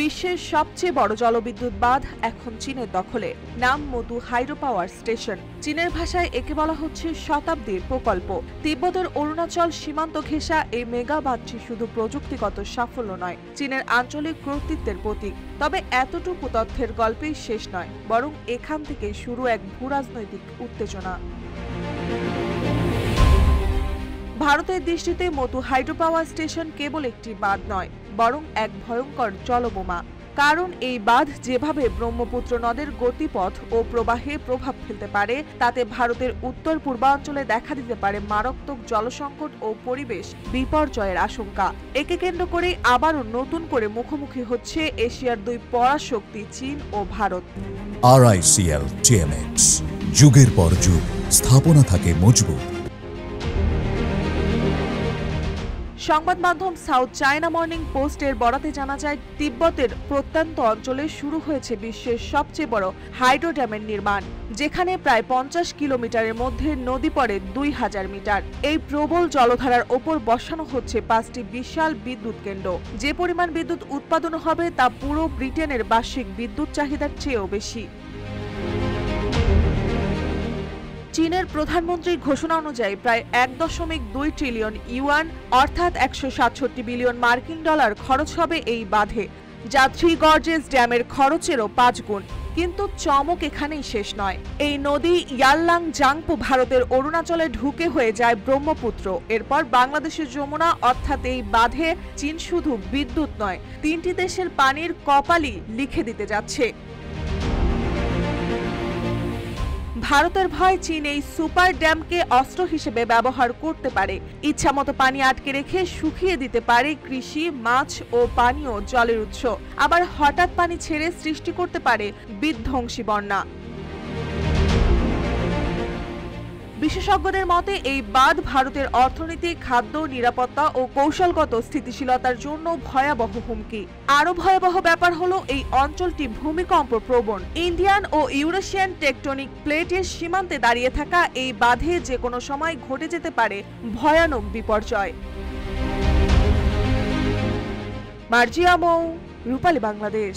বিশ্বের সবচেয়ে বড় জলবিদ্যুৎ বাঁধ এখন চীনের দখলে। নাম মধু হাইড্রো পাওয়ার স্টেশন। চীনের ভাষায় একে বলা হচ্ছে শতাব্দীর প্রকল্প। তিব্বতের অরুণাচল সীমান্ত ঘেঁষা এই মেগা বাঁধটি শুধু প্রযুক্তিগত সাফল্য নয়, চীনের আঞ্চলিক কর্তৃত্বের প্রতীক। তবে এতটুকু তথ্যের গল্পেই শেষ নয়, বরং এখান থেকে শুরু এক ভূরাজনৈতিক উত্তেজনা। ভারতের দৃষ্টিতে মধু হাইড্রো পাওয়ার স্টেশন কেবল একটি বাঁধ নয়, বরং এক ভয়ঙ্কর জলবোমা। কারণ এই বাঁধ যেভাবে ব্রহ্মপুত্র নদের গতিপথ ও প্রবাহে প্রভাব ফেলতে পারে, তাতে ভারতের উত্তর পূর্বাঞ্চলে দেখা দিতে পারে মারাত্মক জলসংকট ও পরিবেশ বিপর্যয়ের আশঙ্কা। একে কেন্দ্র করে আবারও নতুন করে মুখোমুখি হচ্ছে এশিয়ার দুই পরাশক্তি চীন ও ভারত। RICL TMX, যুগের পর যুগ স্থাপনা থাকে মজবুত। সংবাদ মাধ্যম সাউথ চায়না মর্নিং পোস্টের বরাতে জানা যায়, তিব্বতের প্রত্যন্ত অঞ্চলে শুরু হয়েছে বিশ্বের সবচেয়ে বড় হাইড্রো ড্যামের নির্মাণ, যেখানে প্রায় 50 কিলোমিটারের মধ্যে নদী পড়ে 2000 মিটার। এই প্রবল জলধারার ওপর বসানো হচ্ছে 5টি বিশাল বিদ্যুৎ কেন্দ্র। যে পরিমাণ বিদ্যুৎ উৎপাদন হবে তা পুরো ব্রিটেনের বার্ষিক বিদ্যুৎ চাহিদার চেয়েও বেশি। চীনের প্রধানমন্ত্রীর ঘোষণা অনুযায়ী প্রায় 1.2 ট্রিলিয়ন ইউয়ান অর্থাৎ 167 বিলিয়ন মার্কিন ডলার খরচ হবে এই বাঁধে, যা থ্রি গর্জেস ড্যামের খরচেরও 5 গুণ। কিন্তু চমক এখানেই শেষ নয়। এই নদী ইয়ারলাং জাংপু ভারতের অরুণাচলে ঢুকে হয়ে যায় ব্রহ্মপুত্র, এরপর বাংলাদেশের যমুনা। অর্থাৎ এই বাঁধে চীন শুধু বিদ্যুৎ নয়, 3টি দেশের পানির কপালই লিখে দিতে যাচ্ছে। ভারতের ভয়, চীন এই সুপার ড্যামকে অস্ত্র হিসেবে ব্যবহার করতে পারে। ইচ্ছামতো পানি আটকে রেখে শুকিয়ে দিতে পারে কৃষি, মাছ ও পানীয় জলের উৎস। আবার হঠাৎ পানি ছেড়ে সৃষ্টি করতে পারে বিধ্বংসী বন্যা। বিশেষজ্ঞদের মতে এই বাঁধ ভারতের অর্থনীতি, খাদ্য, নিরাপত্তা ও কৌশলগত স্থিতিশীলতার জন্য ভয়াবহ হুমকি। আরও ভয়াবহ ব্যাপার হলো এই অঞ্চলটি ভূমিকম্প প্রবণ। ইন্ডিয়ান ও ইউরেশিয়ান টেকটনিক প্লেটের সীমান্তে দাঁড়িয়ে থাকা এই বাঁধে যে কোনো সময় ঘটে যেতে পারে ভয়ানক বিপর্যয়। মার্জিয়া মৌ, রূপালী বাংলাদেশ।